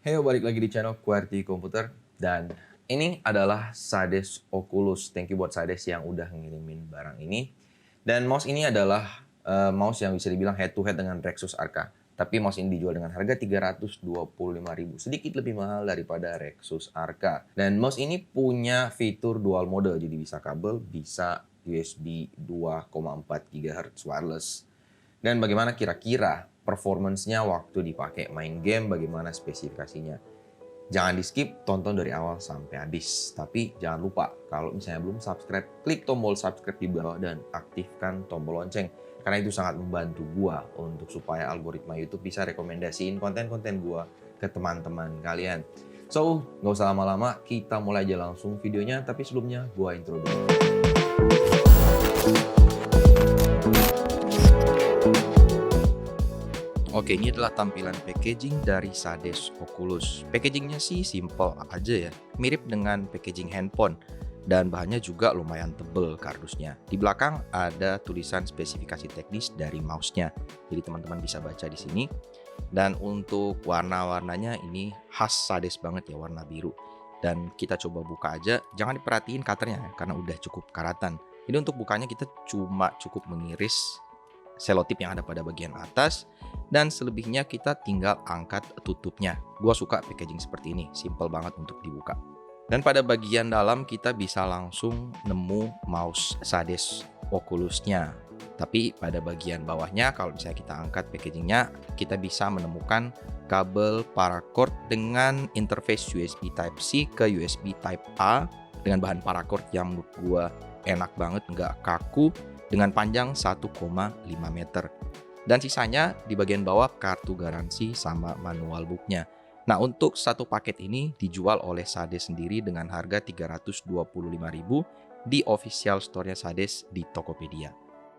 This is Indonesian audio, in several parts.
Hey, balik lagi di channel QWERTY Komputer. Dan ini adalah Sades Oculus. Thank you buat Sades yang udah ngirimin barang ini. Dan mouse ini adalah mouse yang bisa dibilang head to head dengan Rexus Arca. Tapi mouse ini dijual dengan harga 325.000, sedikit lebih mahal daripada Rexus Arca. Dan mouse ini punya fitur dual mode, jadi bisa kabel, bisa USB 2,4 GHz wireless. Dan bagaimana kira-kira performance-nya waktu dipakai main game, bagaimana spesifikasinya. Jangan di skip, tonton dari awal sampai habis. Tapi jangan lupa, kalau misalnya belum subscribe, klik tombol subscribe di bawah dan aktifkan tombol lonceng. Karena itu sangat membantu gua untuk supaya algoritma YouTube bisa rekomendasiin konten-konten gua ke teman-teman kalian. So, nggak usah lama-lama, kita mulai aja langsung videonya. Tapi sebelumnya, gua intro dulu. Oke, ini adalah tampilan packaging dari Sades Oculus. Packagingnya sih simple aja ya, mirip dengan packaging handphone. Dan bahannya juga lumayan tebel kardusnya. Di belakang ada tulisan spesifikasi teknis dari mouse-nya. Jadi teman-teman bisa baca di sini. Dan untuk warna-warnanya ini khas Sades banget ya, warna biru. Dan kita coba buka aja, jangan diperhatiin cutternya ya, karena udah cukup karatan. Jadi untuk bukanya kita cukup mengiris selotip yang ada pada bagian atas. Dan selebihnya kita tinggal angkat tutupnya. Gua suka packaging seperti ini, simple banget untuk dibuka. Dan pada bagian dalam kita bisa langsung nemu mouse Sades Oculus-nya. Tapi pada bagian bawahnya kalau misalnya kita angkat packagingnya, kita bisa menemukan kabel paracord dengan interface USB Type-C ke USB Type-A dengan bahan paracord yang menurut gua enak banget, nggak kaku, dengan panjang 1,5 meter. Dan sisanya di bagian bawah kartu garansi sama manual booknya. Nah, untuk satu paket ini dijual oleh Sades sendiri dengan harga 325.000 di official store-nya Sades di Tokopedia.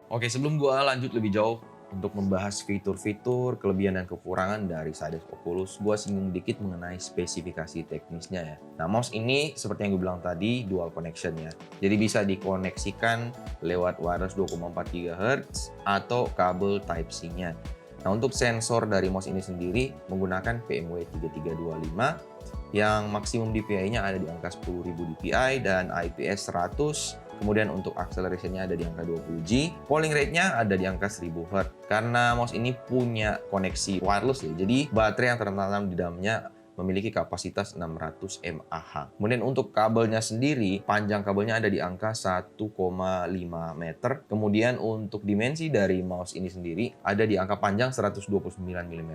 Oke, sebelum gua lanjut lebih jauh untuk membahas fitur-fitur, kelebihan dan kekurangan dari Sades Oculus, gua singgung dikit mengenai spesifikasi teknisnya ya. Nah, mouse ini seperti yang gue bilang tadi, dual connection ya. Jadi bisa dikoneksikan lewat wireless 2,4 GHz atau kabel Type-C-nya. Nah, untuk sensor dari mouse ini sendiri menggunakan PMW3325 yang maksimum DPI-nya ada di angka 10.000 DPI dan IPS 100. Kemudian untuk acceleration-nya ada di angka 20G. Polling rate-nya ada di angka 1000 Hz. Karena mouse ini punya koneksi wireless ya, jadi baterai yang tertanam di dalamnya memiliki kapasitas 600 mAh. Kemudian untuk kabelnya sendiri, panjang kabelnya ada di angka 1,5 meter. Kemudian untuk dimensi dari mouse ini sendiri ada di angka panjang 129 mm,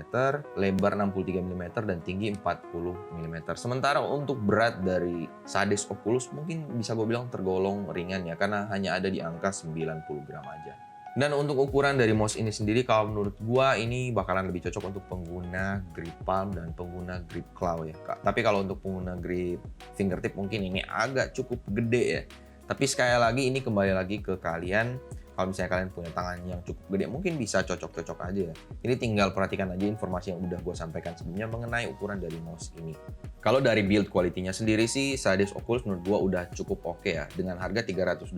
lebar 63 mm, dan tinggi 40 mm. Sementara untuk berat dari Sades Oculus mungkin bisa gue bilang tergolong ringan ya, karena hanya ada di angka 90 gram aja. Dan untuk ukuran dari mouse ini sendiri, kalau menurut gua ini bakalan lebih cocok untuk pengguna grip palm dan pengguna grip claw ya, Kak. Tapi kalau untuk pengguna grip fingertip mungkin ini agak cukup gede ya. Tapi sekali lagi ini kembali lagi ke kalian. Kalau misalnya kalian punya tangan yang cukup gede, mungkin bisa cocok-cocok aja ya. Ini tinggal perhatikan aja informasi yang udah gue sampaikan sebelumnya mengenai ukuran dari mouse ini. Kalau dari build quality-nya sendiri sih, Sades Oculus menurut gue udah cukup oke ya. Dengan harga 325,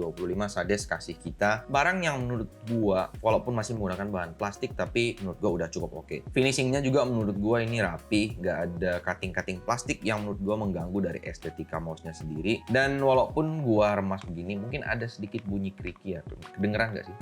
Sades kasih kita barang yang menurut gue, walaupun masih menggunakan bahan plastik, tapi menurut gue udah cukup oke. Finishingnya juga menurut gue ini rapi, nggak ada cutting-cutting plastik yang menurut gue mengganggu dari estetika mouse-nya sendiri. Dan walaupun gue remas begini, mungkin ada sedikit bunyi creaky ya. Kedengeran nggak sih?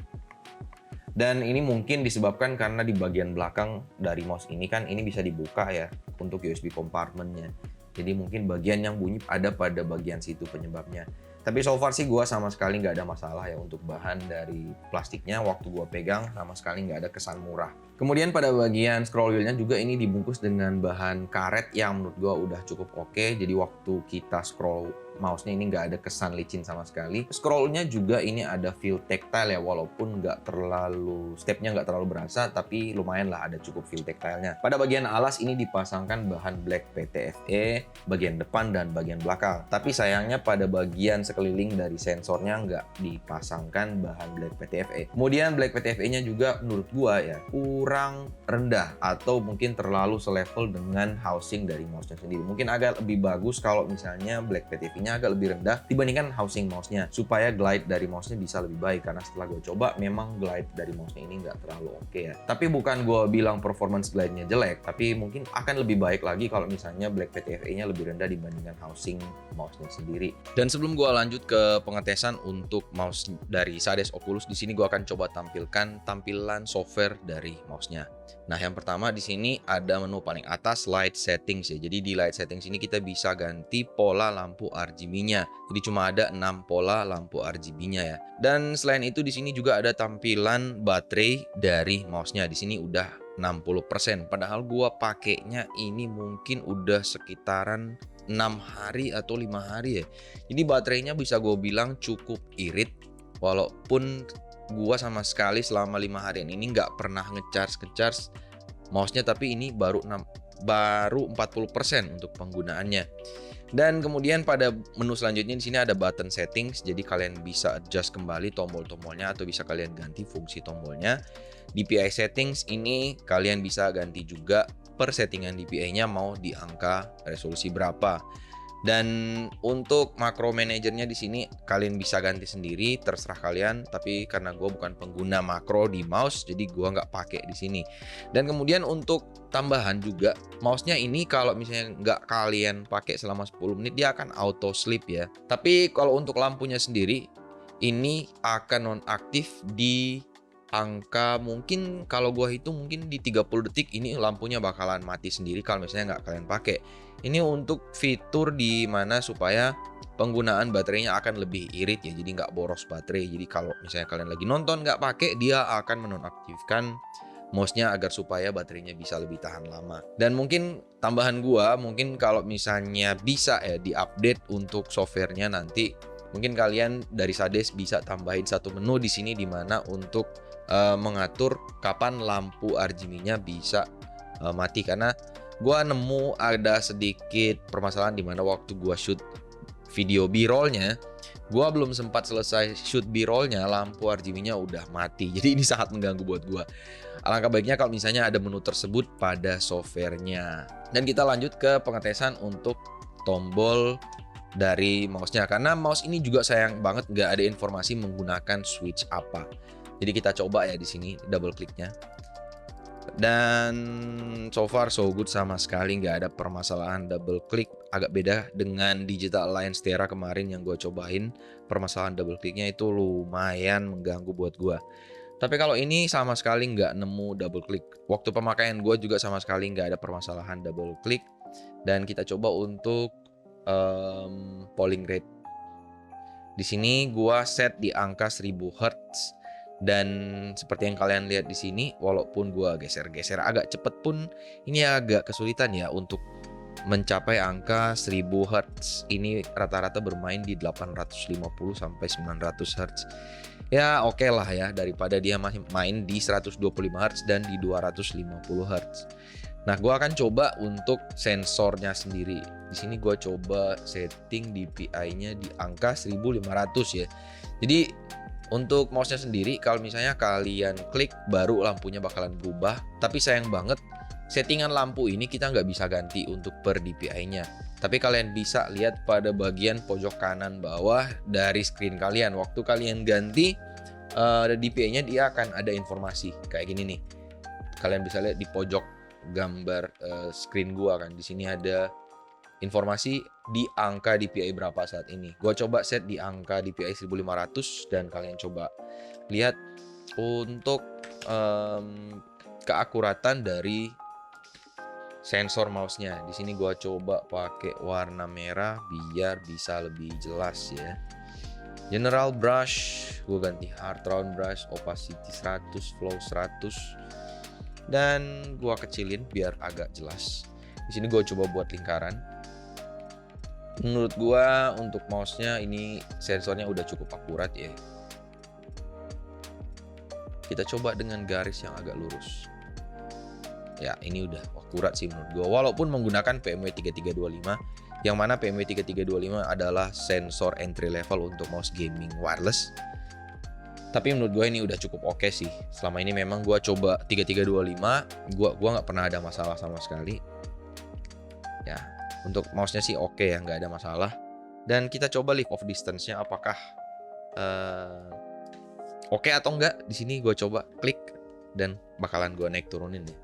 Dan ini mungkin disebabkan karena di bagian belakang dari mouse ini kan ini bisa dibuka ya untuk USB compartmentnya. Jadi mungkin bagian yang bunyi ada pada bagian situ penyebabnya. Tapi so far sih gue sama sekali nggak ada masalah ya untuk bahan dari plastiknya. Waktu gue pegang sama sekali nggak ada kesan murah. Kemudian pada bagian scroll wheel-nya juga ini dibungkus dengan bahan karet yang menurut gue udah cukup oke. Jadi waktu kita scroll mouse-nya ini nggak ada kesan licin sama sekali. Scroll-nya juga ini ada feel tactile ya, walaupun nggak terlalu, step-nya nggak terlalu berasa, tapi lumayan lah ada cukup feel tactile-nya. Pada bagian alas ini dipasangkan bahan black PTFE, bagian depan dan bagian belakang. Tapi sayangnya pada bagian sekeliling dari sensornya nggak dipasangkan bahan black PTFE. Kemudian black PTFE-nya juga menurut gua ya kurang rendah atau mungkin terlalu selevel dengan housing dari mouse-nya sendiri. Mungkin agak lebih bagus kalau misalnya Black PTV-nya agak lebih rendah dibandingkan housing mouse-nya, supaya glide dari mouse-nya bisa lebih baik. Karena setelah gue coba, memang glide dari mouse-nya ini nggak terlalu oke ya. Tapi bukan gue bilang performance glide-nya jelek, tapi mungkin akan lebih baik lagi kalau misalnya Black PTV-nya lebih rendah dibandingkan housing mouse-nya sendiri. Dan sebelum gue lanjut ke pengetesan untuk mouse dari Sades Oculus, di sini gue akan coba tampilkan tampilan software dari mouse-nya. Nah, yang pertama di sini ada menu paling atas light settings ya. Jadi di light settings ini kita bisa ganti pola lampu RGB-nya. Jadi cuma ada 6 pola lampu RGB-nya ya. Dan selain itu di sini juga ada tampilan baterai dari mouse-nya. Di sini udah 60%. Padahal gua pakainya ini mungkin udah sekitaran 6 hari atau 5 hari ya. Jadi baterainya bisa gue bilang cukup irit, walaupun gua sama sekali selama 5 harian ini nggak pernah ngecharge mouse-nya, tapi ini baru 40% untuk penggunaannya. Dan kemudian pada menu selanjutnya di sini ada button settings, jadi kalian bisa adjust kembali tombol-tombolnya atau bisa kalian ganti fungsi tombolnya. DPI settings ini kalian bisa ganti juga per settingan DPI-nya mau di angka resolusi berapa. Dan untuk makro manajernya di sini kalian bisa ganti sendiri, terserah kalian. Tapi karena gue bukan pengguna makro di mouse, jadi gue nggak pakai di sini. Dan kemudian untuk tambahan juga, mouse-nya ini kalau misalnya nggak kalian pakai selama 10 menit, dia akan auto sleep ya. Tapi kalau untuk lampunya sendiri, ini akan nonaktif di angka mungkin kalau gue hitung mungkin di 30 detik ini lampunya bakalan mati sendiri kalau misalnya nggak kalian pakai. Ini untuk fitur di mana supaya penggunaan baterainya akan lebih irit ya, jadi nggak boros baterai. Jadi kalau misalnya kalian lagi nonton nggak pakai, dia akan menonaktifkan mouse-nya agar supaya baterainya bisa lebih tahan lama. Dan mungkin tambahan gua, mungkin kalau misalnya bisa ya diupdate untuk softwarenya nanti, mungkin kalian dari Sades bisa tambahin satu menu di sini di mana untuk mengatur kapan lampu RGB-nya bisa mati. Karena gua nemu ada sedikit permasalahan di mana waktu gua shoot video B-roll-nya, gua belum sempat selesai shoot B-roll-nya, lampu RGB-nya udah mati. Jadi ini sangat mengganggu buat gua. Alangkah baiknya kalau misalnya ada menu tersebut pada softwarenya. Dan kita lanjut ke pengetesan untuk tombol dari mouse-nya. Karena mouse ini juga sayang banget nggak ada informasi menggunakan switch apa. Jadi kita coba ya di sini double kliknya. Dan so far so good, sama sekali nggak ada permasalahan double click. Agak beda dengan Digital Alliance Terra kemarin yang gue cobain, permasalahan double clicknya itu lumayan mengganggu buat gue. Tapi kalau ini sama sekali nggak nemu double click. Waktu pemakaian gue juga sama sekali nggak ada permasalahan double click. Dan kita coba untuk polling rate. Di sini gue set di angka 1000 Hz. Dan seperti yang kalian lihat di sini, walaupun gua geser-geser agak cepet pun, ini agak kesulitan ya untuk mencapai angka 1000 Hz. Ini rata-rata bermain di 850 sampai 900 Hz. Ya oke lah ya, daripada dia masih main di 125 Hz dan di 250 Hz. Nah, gua akan coba untuk sensornya sendiri. Di sini gua coba setting DPI-nya di angka 1500 ya. Jadi untuk mouse-nya sendiri, kalau misalnya kalian klik baru lampunya bakalan berubah. Tapi sayang banget, settingan lampu ini kita nggak bisa ganti untuk per DPI-nya. Tapi kalian bisa lihat pada bagian pojok kanan bawah dari screen kalian. Waktu kalian ganti DPI-nya, dia akan ada informasi kayak gini nih. Kalian bisa lihat di pojok gambar screen gua kan. Di sini ada informasi di angka DPI berapa saat ini. Gua coba set di angka DPI 1500 dan kalian coba lihat untuk keakuratan dari sensor mouse-nya. Di sini gua coba pakai warna merah biar bisa lebih jelas ya. General brush, gua ganti hard round brush, opacity 100, flow 100. Dan gua kecilin biar agak jelas. Di sini gua coba buat lingkaran. Menurut gua untuk mouse-nya ini sensornya udah cukup akurat ya. Kita coba dengan garis yang agak lurus. Ya, ini udah akurat sih menurut gua. Walaupun menggunakan PMW3325, yang mana PMW3325 adalah sensor entry level untuk mouse gaming wireless. Tapi menurut gue ini udah cukup oke sih. Selama ini memang gue coba 3325, gue nggak pernah ada masalah sama sekali. Ya, untuk mouse-nya sih oke ya, nggak ada masalah. Dan kita coba lift off distance-nya apakah oke atau enggak. Di sini gue coba klik dan bakalan gue naik turunin deh.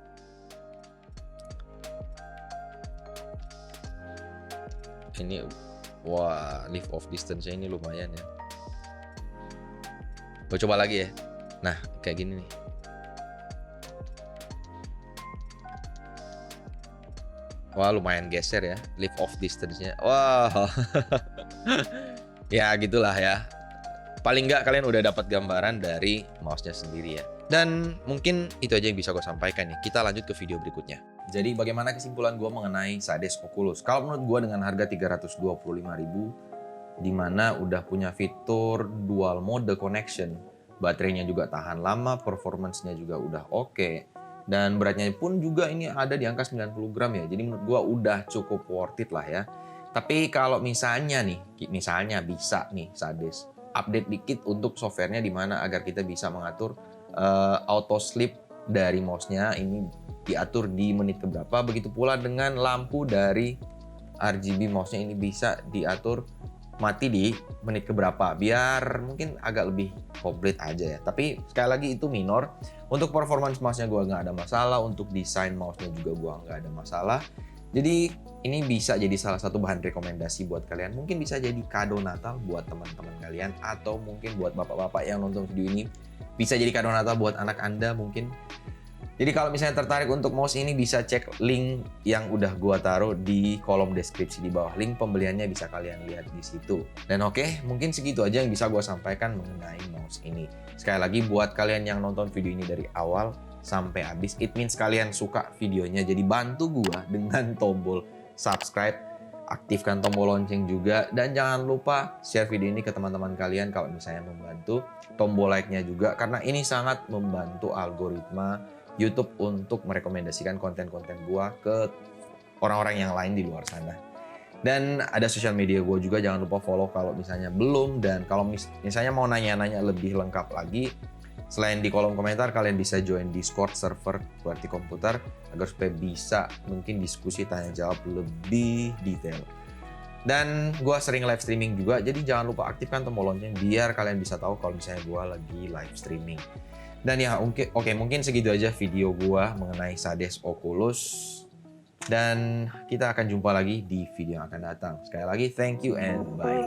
Ini wah, lift off distance-nya ini lumayan ya. Gue coba lagi ya. Nah, kayak gini nih. Wah, lumayan geser ya lift off distance-nya. Wah. Ya, gitulah ya. Paling nggak kalian udah dapat gambaran dari mouse-nya sendiri ya. Dan mungkin itu aja yang bisa gue sampaikan ya. Kita lanjut ke video berikutnya. Jadi bagaimana kesimpulan gue mengenai Sades Oculus? Kalau menurut gue dengan harga 325.000, di mana udah punya fitur dual mode connection, baterainya juga tahan lama, performance-nya juga udah oke, dan beratnya pun juga ini ada di angka 90 gram ya. Jadi menurut gue udah cukup worth it lah ya. Tapi kalau misalnya bisa nih Sades update dikit untuk softwarenya, di mana agar kita bisa mengatur auto sleep dari mouse-nya ini diatur di menit keberapa. Begitu pula dengan lampu dari RGB mouse-nya ini bisa diatur mati di menit keberapa, biar mungkin agak lebih komplit aja ya. Tapi sekali lagi itu minor. Untuk performance mouse-nya gue nggak ada masalah, untuk desain mouse-nya juga gue nggak ada masalah. Jadi ini bisa jadi salah satu bahan rekomendasi buat kalian. Mungkin bisa jadi kado Natal buat teman-teman kalian, atau mungkin buat bapak-bapak yang nonton video ini bisa jadi kado Natal buat anak Anda mungkin. Jadi kalau misalnya tertarik untuk mouse ini, bisa cek link yang udah gua taruh di kolom deskripsi di bawah. Link pembeliannya bisa kalian lihat di situ. Dan oke, mungkin segitu aja yang bisa gua sampaikan mengenai mouse ini. Sekali lagi buat kalian yang nonton video ini dari awal sampai habis, it means kalian suka videonya. Jadi bantu gua dengan tombol subscribe, aktifkan tombol lonceng juga, dan jangan lupa share video ini ke teman-teman kalian kalau misalnya membantu. Tombol like-nya juga, karena ini sangat membantu algoritma YouTube untuk merekomendasikan konten-konten gua ke orang-orang yang lain di luar sana. Dan ada sosial media gua juga, jangan lupa follow kalau misalnya belum. Dan kalau misalnya mau nanya-nanya lebih lengkap lagi, selain di kolom komentar, kalian bisa join Discord server QWERTY Komputer agar supaya bisa mungkin diskusi tanya jawab lebih detail. Dan gua sering live streaming juga, jadi jangan lupa aktifkan tombol lonceng biar kalian bisa tahu kalau misalnya gua lagi live streaming. Dan ya oke, mungkin segitu aja video gua mengenai Sades Oculus. Dan kita akan jumpa lagi di video yang akan datang. Sekali lagi, thank you and bye.